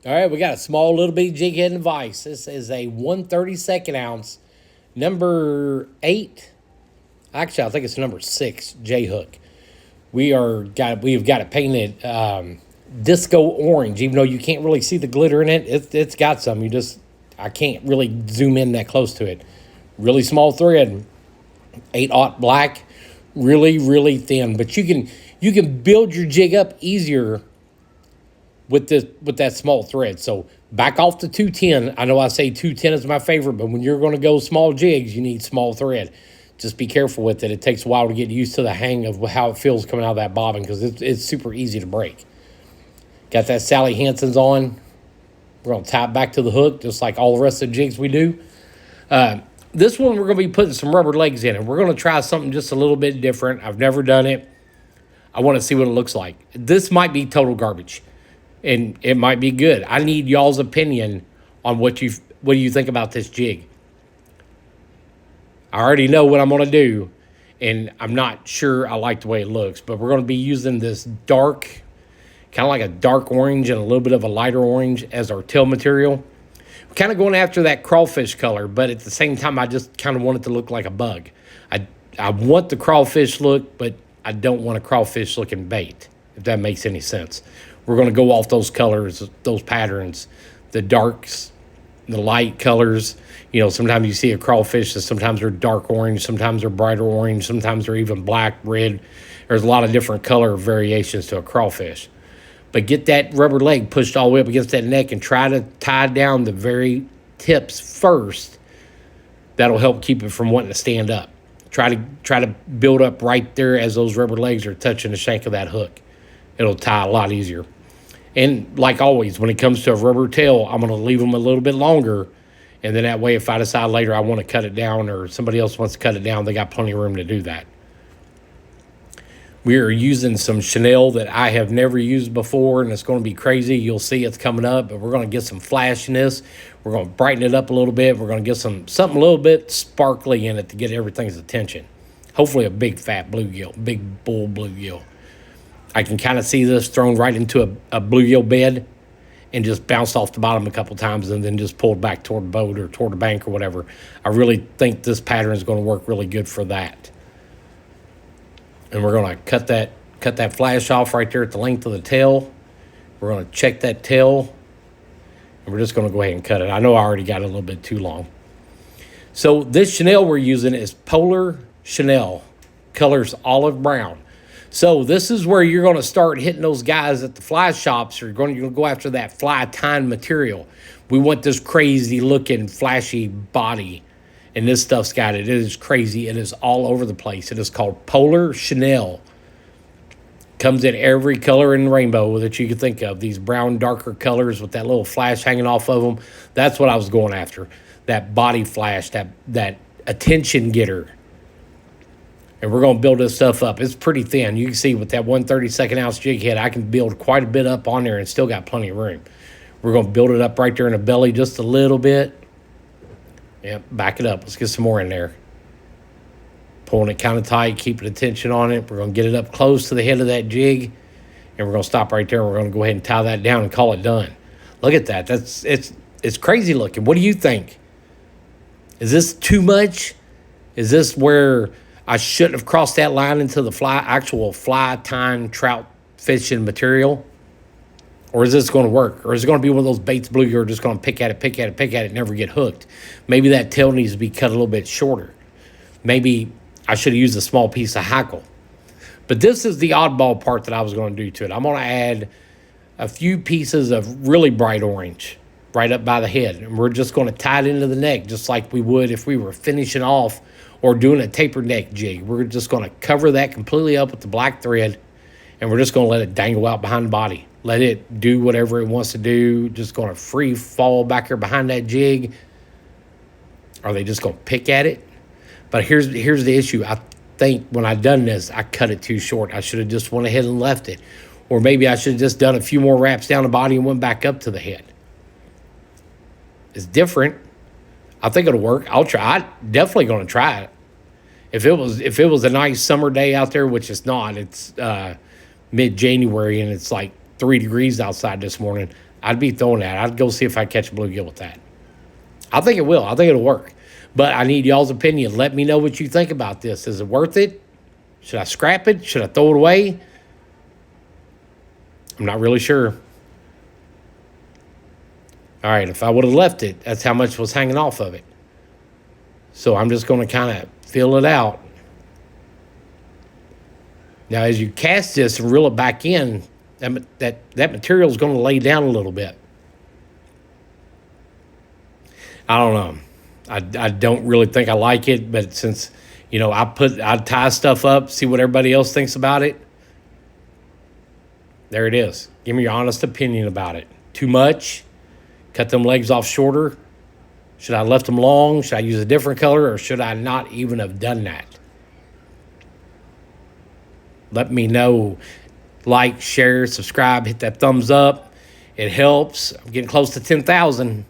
All right, we got a small little bitty jig head and vise. This is a 1/32 ounce, number 8. Actually, I think it's number 6 J hook. We've got it painted disco orange, even though you can't really see the glitter in it. It's got some. I can't really zoom in that close to it. Really small thread, 8/0 black, really thin. But you can build your jig up easier with that small thread. So back off to 210. I know I say 210 is my favorite, but when you're going to go small jigs, you need small thread. Just be careful with it. It takes a while to get used to the hang of how it feels coming out of that bobbin because it's super easy to break. Got that Sally Hansen's on. We're going to tie it back to the hook just like all the rest of the jigs we do. This one, we're going to be putting some rubber legs in it. We're going to try something just a little bit different. I've never done it. I want to see what it looks like. This might be total garbage, and it might be good. I need y'all's opinion on what do you think about this jig. I already know what I'm going to do, and I'm not sure I like the way it looks, but we're going to be using this dark, kind of like a dark orange and a little bit of a lighter orange as our tail material. We're kind of going after that crawfish color, but at the same time, I just kind of want it to look like a bug. I want the crawfish look, but I don't want a crawfish looking bait, if that makes any sense. We're going to go off those colors, those patterns, the darks, the light colors. You know, sometimes you see a crawfish that sometimes they're dark orange, sometimes they're brighter orange, sometimes they're even black, red. There's a lot of different color variations to a crawfish. But get that rubber leg pushed all the way up against that neck and try to tie down the very tips first. That'll help keep it from wanting to stand up. Try to build up right there as those rubber legs are touching the shank of that hook. It'll tie a lot easier. And like always, when it comes to a rubber tail, I'm going to leave them a little bit longer. And then that way, if I decide later I want to cut it down or somebody else wants to cut it down, they got plenty of room to do that. We are using some Chanel that I have never used before, and it's going to be crazy. You'll see it's coming up, but we're going to get some flashiness. We're going to brighten it up a little bit. We're going to get something a little bit sparkly in it to get everything's attention. Hopefully a big fat bluegill, big bull bluegill. I can kind of see this thrown right into a bluegill bed and just bounced off the bottom a couple times and then just pulled back toward the boat or toward the bank or whatever. I really think this pattern is going to work really good for that. And we're going to cut that flash off right there at the length of the tail. We're going to check that tail, and we're just going to go ahead and cut it. I know I already got it a little bit too long. So this Chanel we're using is Polar Chanel, colors olive brown. So this is where you're going to start hitting those guys at the fly shops. You're going to go after that fly tying material. We want this crazy looking flashy body. And this stuff's got it. It is crazy. It is all over the place. It is called Polar Chanel. Comes in every color in the rainbow that you can think of. These brown, darker colors with that little flash hanging off of them. That's what I was going after. That body flash, that attention getter. And we're going to build this stuff up. It's pretty thin. You can see with that 1/32 ounce jig head, I can build quite a bit up on there and still got plenty of room. We're going to build it up right there in the belly just a little bit. Yep, back it up. Let's get some more in there. Pulling it kind of tight, keeping attention on it. We're going to get it up close to the head of that jig, and we're going to stop right there. We're going to go ahead and tie that down and call it done. Look at that. It's crazy looking. What do you think? Is this too much? Is this where I shouldn't have crossed that line into the actual fly tying trout fishing material? Or is this going to work? Or is it going to be one of those baits blue you're just going to pick at it, never get hooked? Maybe that tail needs to be cut a little bit shorter. Maybe I should have used a small piece of hackle. But this is the oddball part that I was going to do to it. I'm going to add a few pieces of really bright orange right up by the head. And we're just going to tie it into the neck just like we would if we were finishing off or doing a tapered neck jig. We're just going to cover that completely up with the black thread, and we're just going to let it dangle out behind the body. Let it do whatever it wants to do. Just going to free fall back here behind that jig. Are they just going to pick at it? But here's the issue. I think when I done this, I cut it too short. I should have just went ahead and left it. Or maybe I should have just done a few more wraps down the body and went back up to the head. It's different. I think it'll work. I'll try. I'm definitely going to try it. If it was a nice summer day out there, which it's not, it's mid-January and it's like 3 degrees outside this morning, I'd be throwing that. I'd go see if I catch a bluegill with that. I think it will. I think it'll work. But I need y'all's opinion. Let me know what you think about this. Is it worth it? Should I scrap it? Should I throw it away? I'm not really sure. All right, if I would have left it, that's how much was hanging off of it. So I'm just going to kind of fill it out. Now, as you cast this and reel it back in, that material is going to lay down a little bit. I don't know. I don't really think I like it, but since, I tie stuff up, see what everybody else thinks about it. There it is. Give me your honest opinion about it. Too much? Cut them legs off shorter? Should I have left them long? Should I use a different color, or should I not even have done that? Let me know. Like, share, subscribe, hit that thumbs up. It helps. I'm getting close to 10,000.